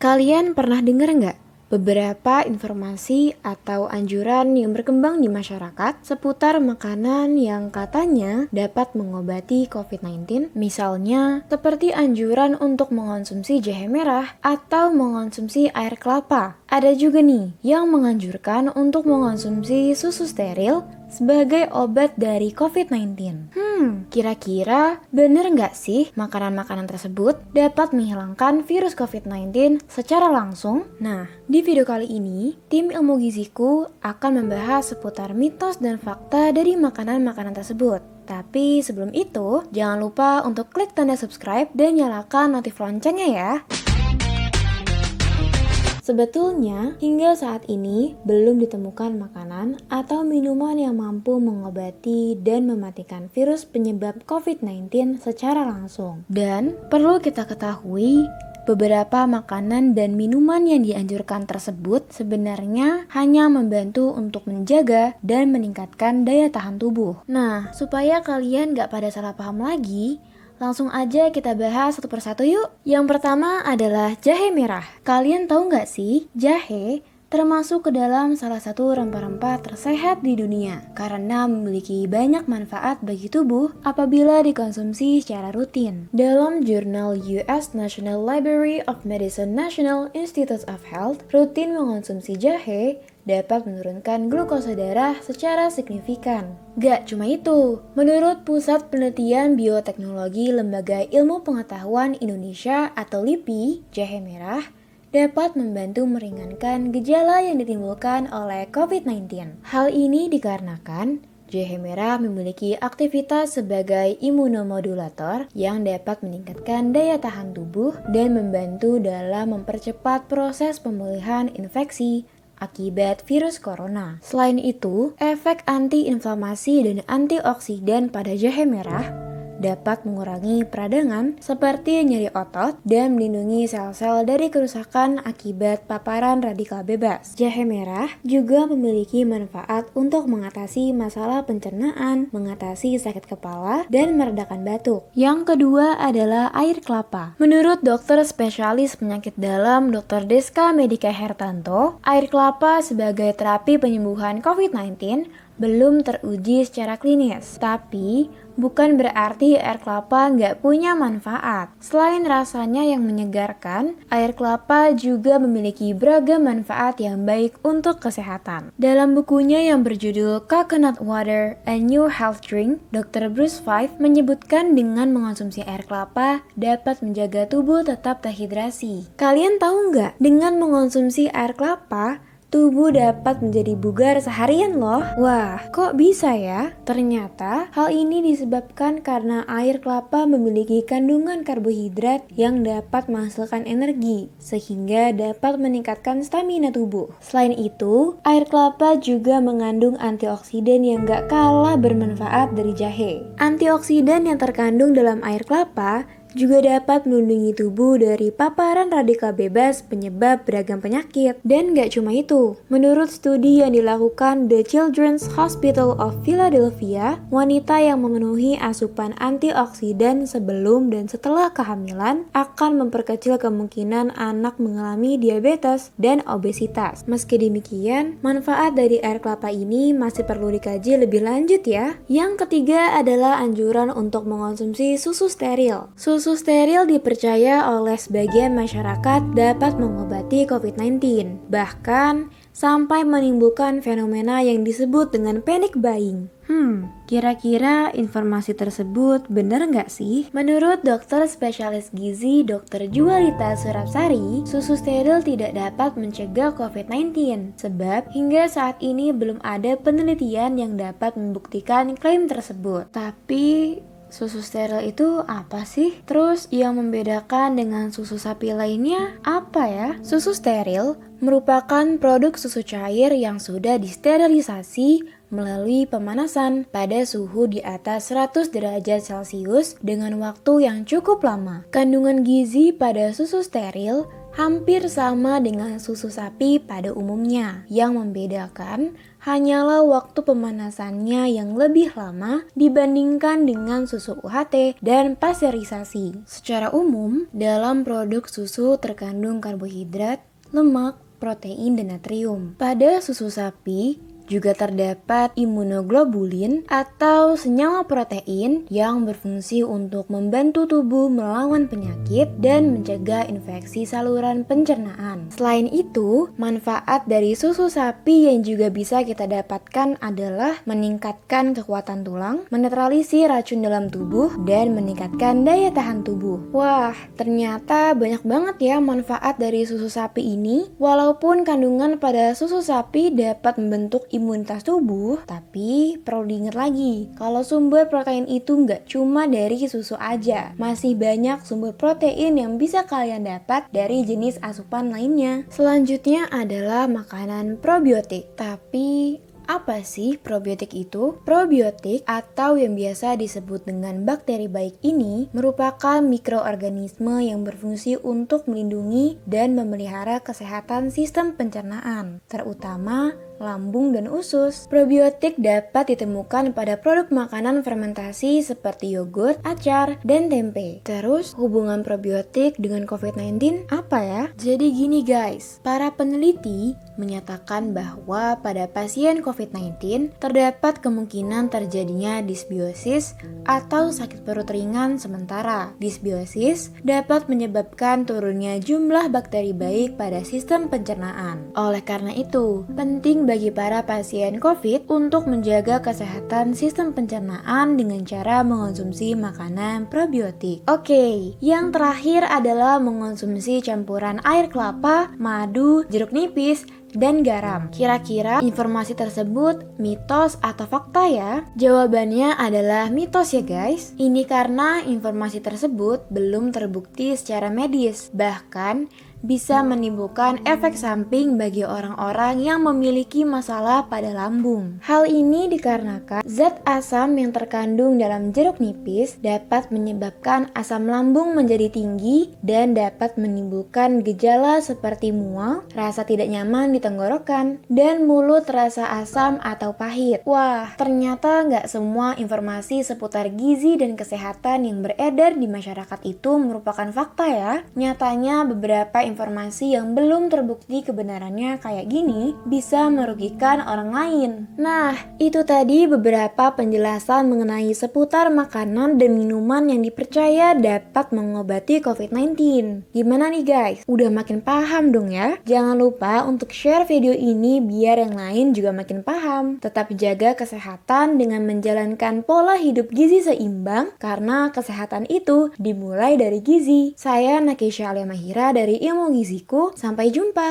Kalian pernah dengar nggak beberapa informasi atau anjuran yang berkembang di masyarakat seputar makanan yang katanya dapat mengobati COVID-19? Misalnya, seperti anjuran untuk mengonsumsi jahe merah atau mengonsumsi air kelapa. Ada juga nih yang menganjurkan untuk mengonsumsi susu steril sebagai obat dari COVID-19. Kira-kira bener nggak sih makanan-makanan tersebut dapat menghilangkan virus COVID-19 secara langsung? Nah, di video kali ini, tim ilmu giziku akan membahas seputar mitos dan fakta dari makanan-makanan tersebut. Tapi sebelum itu, jangan lupa untuk klik tanda subscribe dan nyalakan notif loncengnya ya. Sebetulnya, hingga saat ini belum ditemukan makanan atau minuman yang mampu mengobati dan mematikan virus penyebab COVID-19 secara langsung. Dan perlu kita ketahui, beberapa makanan dan minuman yang dianjurkan tersebut sebenarnya hanya membantu untuk menjaga dan meningkatkan daya tahan tubuh. Nah, supaya kalian gak pada salah paham lagi, langsung aja kita bahas satu persatu yuk. Yang pertama adalah jahe merah. Kalian tahu nggak sih, jahe termasuk ke dalam salah satu rempah-rempah tersehat di dunia karena memiliki banyak manfaat bagi tubuh apabila dikonsumsi secara rutin. Dalam jurnal US National Library of Medicine National Institutes of Health, rutin mengonsumsi jahe dapat menurunkan glukosa darah secara signifikan. Gak cuma itu, menurut Pusat Penelitian Bioteknologi Lembaga Ilmu Pengetahuan Indonesia atau LIPI, jahe merah dapat membantu meringankan gejala yang ditimbulkan oleh COVID-19. Hal ini dikarenakan jahe merah memiliki aktivitas sebagai imunomodulator yang dapat meningkatkan daya tahan tubuh dan membantu dalam mempercepat proses pemulihan infeksi akibat virus corona. Selain itu, efek anti-inflamasi dan antioksidan pada jahe merah dapat mengurangi peradangan seperti nyeri otot dan melindungi sel-sel dari kerusakan akibat paparan radikal bebas. Jahe merah juga memiliki manfaat untuk mengatasi masalah pencernaan, mengatasi sakit kepala, dan meredakan batuk. Yang kedua adalah air kelapa. Menurut dokter spesialis penyakit dalam Dr. Deska Medika Hertanto, air kelapa sebagai terapi penyembuhan COVID-19 belum teruji secara klinis, tapi bukan berarti air kelapa nggak punya manfaat. Selain rasanya yang menyegarkan, air kelapa juga memiliki beragam manfaat yang baik untuk kesehatan. Dalam bukunya yang berjudul Coconut Water, A New Health Drink, Dr. Bruce Fife menyebutkan dengan mengonsumsi air kelapa dapat menjaga tubuh tetap terhidrasi. Kalian tahu nggak, dengan mengonsumsi air kelapa, tubuh dapat menjadi bugar seharian loh. Wah, kok bisa ya? Ternyata hal ini disebabkan karena air kelapa memiliki kandungan karbohidrat yang dapat menghasilkan energi, sehingga dapat meningkatkan stamina tubuh. Selain itu, air kelapa juga mengandung antioksidan yang gak kalah bermanfaat dari jahe. Antioksidan yang terkandung dalam air kelapa juga dapat melindungi tubuh dari paparan radikal bebas penyebab beragam penyakit. Dan gak cuma itu, menurut studi yang dilakukan The Children's Hospital of Philadelphia, wanita yang memenuhi asupan antioksidan sebelum dan setelah kehamilan akan memperkecil kemungkinan anak mengalami diabetes dan obesitas. Meski demikian, manfaat dari air kelapa ini masih perlu dikaji lebih lanjut ya. Yang ketiga adalah anjuran untuk mengonsumsi susu steril. Susu steril dipercaya oleh sebagian masyarakat dapat mengobati COVID-19, bahkan sampai menimbulkan fenomena yang disebut dengan panic buying. Kira-kira informasi tersebut benar nggak sih? Menurut dokter spesialis gizi Dr. Jualita Surapsari, susu steril tidak dapat mencegah COVID-19 sebab hingga saat ini belum ada penelitian yang dapat membuktikan klaim tersebut. Tapi susu steril itu apa sih? Terus yang membedakan dengan susu sapi lainnya apa ya? Susu steril merupakan produk susu cair yang sudah disterilisasi melalui pemanasan pada suhu di atas 100 derajat Celcius dengan waktu yang cukup lama. Kandungan gizi pada susu steril hampir sama dengan susu sapi pada umumnya. Yang membedakan hanyalah waktu pemanasannya yang lebih lama dibandingkan dengan susu UHT dan pasteurisasi. Secara umum, dalam produk susu terkandung karbohidrat, lemak, protein, dan natrium. Pada susu sapi, juga terdapat imunoglobulin atau senyawa protein yang berfungsi untuk membantu tubuh melawan penyakit dan mencegah infeksi saluran pencernaan. Selain itu, manfaat dari susu sapi yang juga bisa kita dapatkan adalah meningkatkan kekuatan tulang, menetralisir racun dalam tubuh, dan meningkatkan daya tahan tubuh. Wah, ternyata banyak banget ya manfaat dari susu sapi ini. Walaupun kandungan pada susu sapi dapat membentuk imunitas tubuh, tapi perlu diingat lagi, kalau sumber protein itu nggak cuma dari susu aja. Masih banyak sumber protein yang bisa kalian dapat dari jenis asupan lainnya. Selanjutnya adalah makanan probiotik. Tapi apa sih probiotik itu? Probiotik atau yang biasa disebut dengan bakteri baik ini merupakan mikroorganisme yang berfungsi untuk melindungi dan memelihara kesehatan sistem pencernaan, terutama lambung dan usus. Probiotik dapat ditemukan pada produk makanan fermentasi seperti yogurt, acar, dan tempe. Terus, hubungan probiotik dengan COVID-19 apa ya? Jadi gini guys, para peneliti menyatakan bahwa pada pasien COVID-19 terdapat kemungkinan terjadinya disbiosis atau sakit perut ringan sementara. Disbiosis dapat menyebabkan turunnya jumlah bakteri baik pada sistem pencernaan. Oleh karena itu, penting bagi para pasien COVID untuk menjaga kesehatan sistem pencernaan dengan cara mengonsumsi makanan probiotik. Oke, yang terakhir adalah mengonsumsi campuran air kelapa, madu, jeruk nipis, dan garam. Kira-kira informasi tersebut mitos atau fakta ya? Jawabannya adalah mitos ya guys. Ini karena informasi tersebut belum terbukti secara medis. Bahkan bisa menimbulkan efek samping bagi orang-orang yang memiliki masalah pada lambung. Hal ini dikarenakan zat asam yang terkandung dalam jeruk nipis dapat menyebabkan asam lambung menjadi tinggi dan dapat menimbulkan gejala seperti mual, rasa tidak nyaman di tenggorokan, dan mulut terasa asam atau pahit. Wah, ternyata nggak semua informasi seputar gizi dan kesehatan yang beredar di masyarakat itu merupakan fakta ya. Nyatanya beberapa informasi yang belum terbukti kebenarannya kayak gini bisa merugikan orang lain. Nah, itu tadi beberapa penjelasan mengenai seputar makanan dan minuman yang dipercaya dapat mengobati COVID-19. Gimana nih guys? Udah makin paham dong ya? Jangan lupa untuk share video ini biar yang lain juga makin paham. Tetap jaga kesehatan dengan menjalankan pola hidup gizi seimbang karena kesehatan itu dimulai dari gizi. Saya Nakesha Alia Mahira dari Ilmu Giziku. Sampai jumpa.